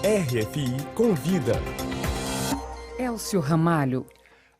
RFI Convida. Elcio Ramalho.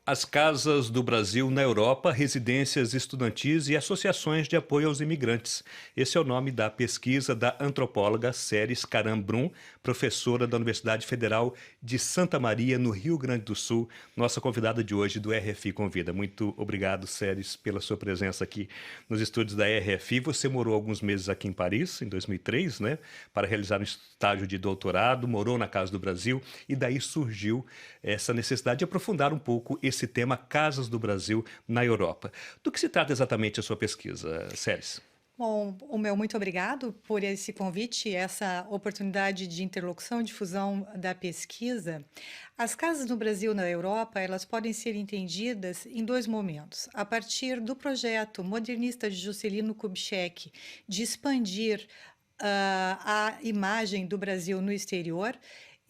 As Casas do Brasil na Europa, residências estudantis e associações de apoio aos imigrantes. Esse é o nome da pesquisa da antropóloga Ceres Caram-Brum, professora da Universidade Federal de Santa Maria, no Rio Grande do Sul, nossa convidada de hoje do RFI Convida. Muito obrigado, Ceres, pela sua presença aqui nos estúdios da RFI. Você morou alguns meses aqui em Paris, em 2003, né, para realizar um estágio de doutorado, morou na Casa do Brasil e daí surgiu essa necessidade de aprofundar um pouco esse tema Casas do Brasil na Europa. Do que se trata exatamente a sua pesquisa, Ceres? Bom, muito obrigado por esse convite, essa oportunidade de interlocução e difusão da pesquisa. As casas no Brasil na Europa, elas podem ser entendidas em dois momentos. A partir do projeto modernista de Juscelino Kubitschek de expandir a imagem do Brasil no exterior.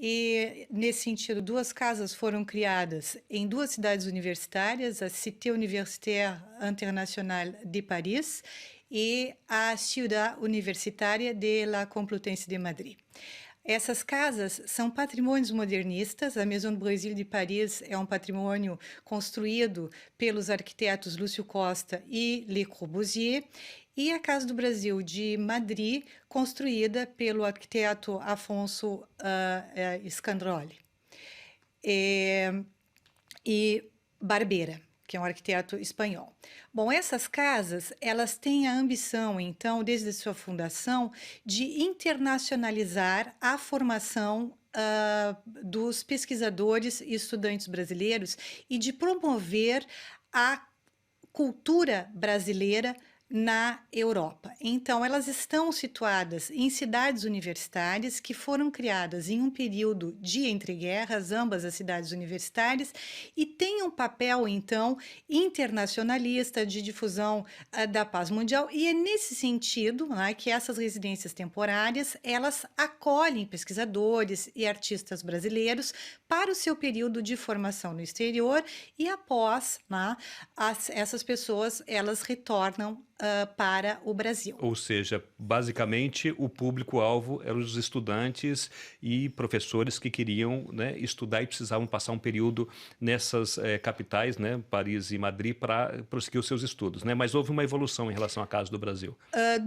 E, nesse sentido, duas casas foram criadas em duas cidades universitárias, a Cité Universitaire Internationale de Paris e a Ciudad Universitária de la Complutense de Madrid. Essas casas são patrimônios modernistas. A Maison do Brasil de Paris é um patrimônio construído pelos arquitetos Lúcio Costa e Le Corbusier, e a Casa do Brasil de Madrid, construída pelo arquiteto Afonso Scandrolli e Barbera, que é um arquiteto espanhol. Bom, essas casas, elas têm a ambição, então, desde a sua fundação, de internacionalizar a formação dos pesquisadores e estudantes brasileiros e de promover a cultura brasileira na Europa. Então, elas estão situadas em cidades universitárias que foram criadas em um período de entreguerras, ambas as cidades universitárias, e têm um papel, então, internacionalista de difusão da paz mundial. E é nesse sentido, né, que essas residências temporárias, elas acolhem pesquisadores e artistas brasileiros para o seu período de formação no exterior e após, né, essas pessoas, elas retornam para o Brasil. Ou seja, basicamente o público-alvo eram os estudantes e professores que queriam, né, estudar e precisavam passar um período nessas capitais, né, Paris e Madrid, para prosseguir os seus estudos, né? Mas houve uma evolução em relação à Casa do Brasil.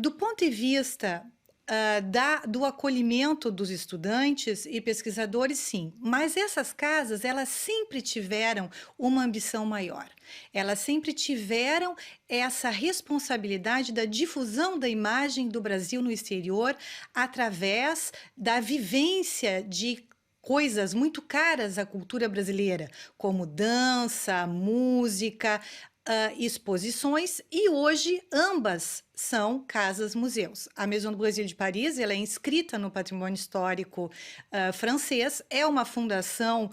Do ponto de vista do acolhimento dos estudantes e pesquisadores, sim. Mas essas casas, elas sempre tiveram uma ambição maior. Elas sempre tiveram essa responsabilidade da difusão da imagem do Brasil no exterior através da vivência de coisas muito caras à cultura brasileira, como dança, música, exposições, e hoje ambas são casas-museus. A Maison do Brasil de Paris, ela é inscrita no patrimônio histórico francês, é uma fundação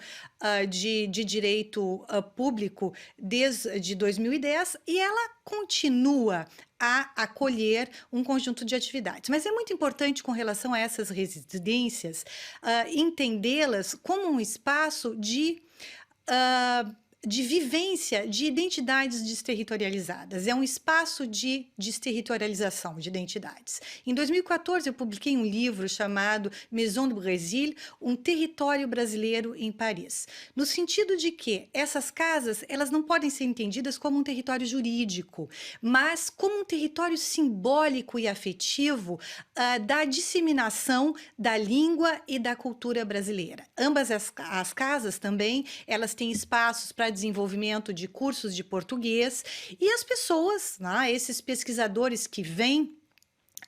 de direito público desde 2010 e ela continua a acolher um conjunto de atividades. Mas é muito importante, com relação a essas residências, entendê-las como um espaço de vivência de identidades desterritorializadas. É um espaço de desterritorialização de identidades. Em 2014, eu publiquei um livro chamado Maison do Brasil, um território brasileiro em Paris, no sentido de que essas casas, elas não podem ser entendidas como um território jurídico, mas como um território simbólico e afetivo da disseminação da língua e da cultura brasileira. Ambas as casas também, elas têm espaços para desenvolvimento de cursos de português, e as pessoas, né, esses pesquisadores que vêm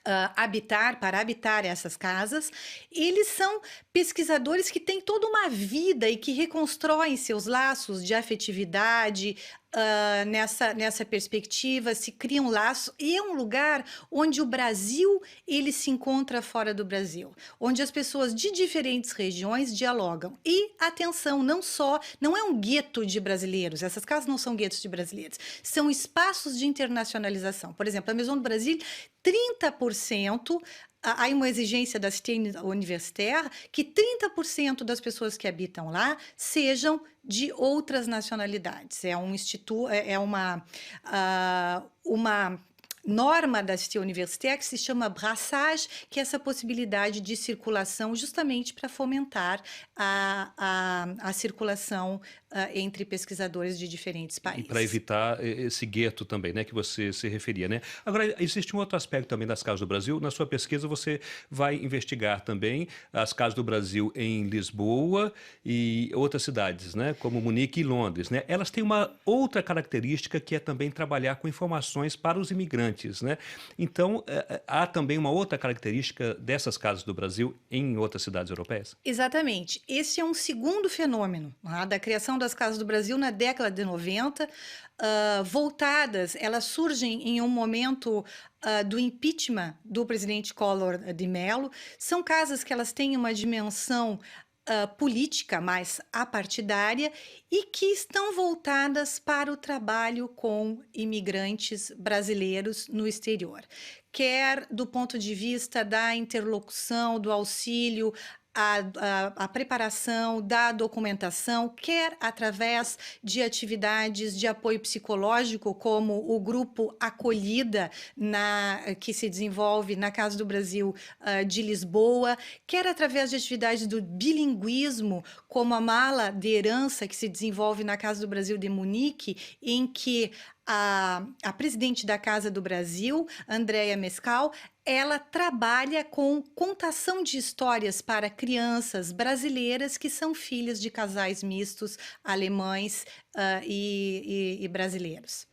para habitar essas casas, eles são pesquisadores que têm toda uma vida e que reconstroem seus laços de afetividade, nessa perspectiva, se cria um laço, e é um lugar onde o Brasil ele se encontra fora do Brasil, onde as pessoas de diferentes regiões dialogam. E, atenção, não é um gueto de brasileiros, essas casas não são guetos de brasileiros, são espaços de internacionalização. Por exemplo, a Maison do Brasil, 30%, há uma exigência da Cité Universitaire que 30% das pessoas que habitam lá sejam de outras nacionalidades. É um instituto, uma norma da Cité Universitaire que se chama brassage, que é essa possibilidade de circulação justamente para fomentar a circulação entre pesquisadores de diferentes E países. para evitar esse gueto também, né, que você se referia, né? Agora, existe um outro aspecto também das Casas do Brasil. Na sua pesquisa, você vai investigar também as Casas do Brasil em Lisboa e outras cidades, né, como Munique e Londres, né? Elas têm uma outra característica que é também trabalhar com informações para os imigrantes, né? Então, há também uma outra característica dessas Casas do Brasil em outras cidades europeias? Exatamente. Esse é um segundo fenômeno, da criação das Casas do Brasil na década de 90, voltadas, elas surgem em um momento do impeachment do presidente Collor de Mello. São casas que elas têm uma dimensão política mais apartidária e que estão voltadas para o trabalho com imigrantes brasileiros no exterior, quer do ponto de vista da interlocução, do auxílio, a preparação da documentação, quer através de atividades de apoio psicológico, como o grupo Acolhida, que se desenvolve na Casa do Brasil de Lisboa, quer através de atividades do bilinguismo, como a Mala de Herança, que se desenvolve na Casa do Brasil de Munique, em que a presidente da Casa do Brasil, Andréa Mescal, ela trabalha com contação de histórias para crianças brasileiras que são filhas de casais mistos, alemães e brasileiros.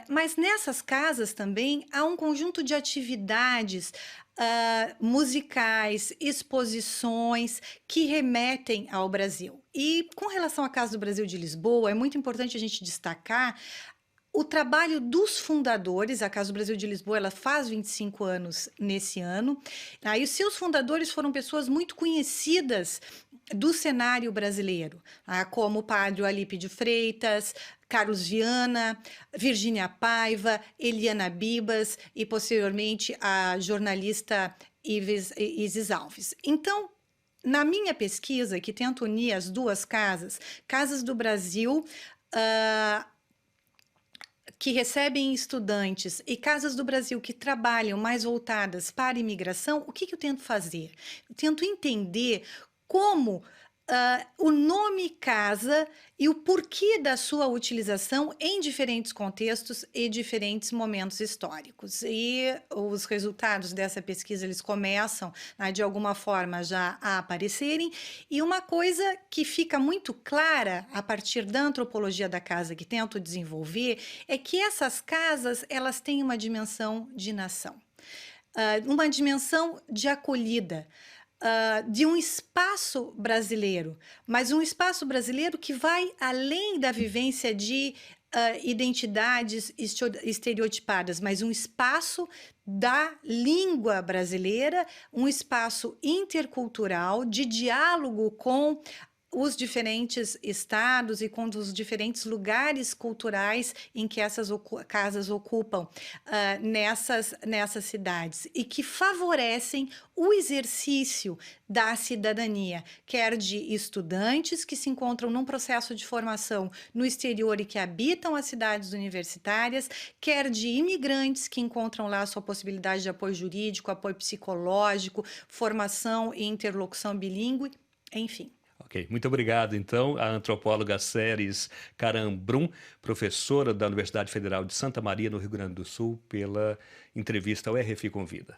Mas nessas casas também há um conjunto de atividades musicais, exposições que remetem ao Brasil. E com relação à Casa do Brasil de Lisboa, é muito importante a gente destacar o trabalho dos fundadores. A Casa do Brasil de Lisboa, ela faz 25 anos nesse ano. E os seus fundadores foram pessoas muito conhecidas do cenário brasileiro, como o padre Alípio de Freitas, Carlos Viana, Virgínia Paiva, Eliana Bibas e, posteriormente, a jornalista Isis Alves. Então, na minha pesquisa, que tento unir as duas Casas do Brasil, que recebem estudantes, e Casas do Brasil que trabalham mais voltadas para a imigração, o que eu tento fazer? Eu tento entender como o nome casa e o porquê da sua utilização em diferentes contextos e diferentes momentos históricos. E os resultados dessa pesquisa, eles começam, de alguma forma, já a aparecerem. E uma coisa que fica muito clara a partir da antropologia da casa que tento desenvolver é que essas casas, elas têm uma dimensão de nação, uma dimensão de acolhida, de um espaço brasileiro, mas um espaço brasileiro que vai além da vivência de identidades estereotipadas, mas um espaço da língua brasileira, um espaço intercultural de diálogo com os diferentes estados e com os diferentes lugares culturais em que essas casas ocupam nessas cidades, e que favorecem o exercício da cidadania, quer de estudantes que se encontram num processo de formação no exterior e que habitam as cidades universitárias, quer de imigrantes que encontram lá a sua possibilidade de apoio jurídico, apoio psicológico, formação e interlocução bilíngue, enfim. Ok, muito obrigado, então, à antropóloga Séries Caram Brum, professora da Universidade Federal de Santa Maria, no Rio Grande do Sul, pela entrevista ao RFI Convida.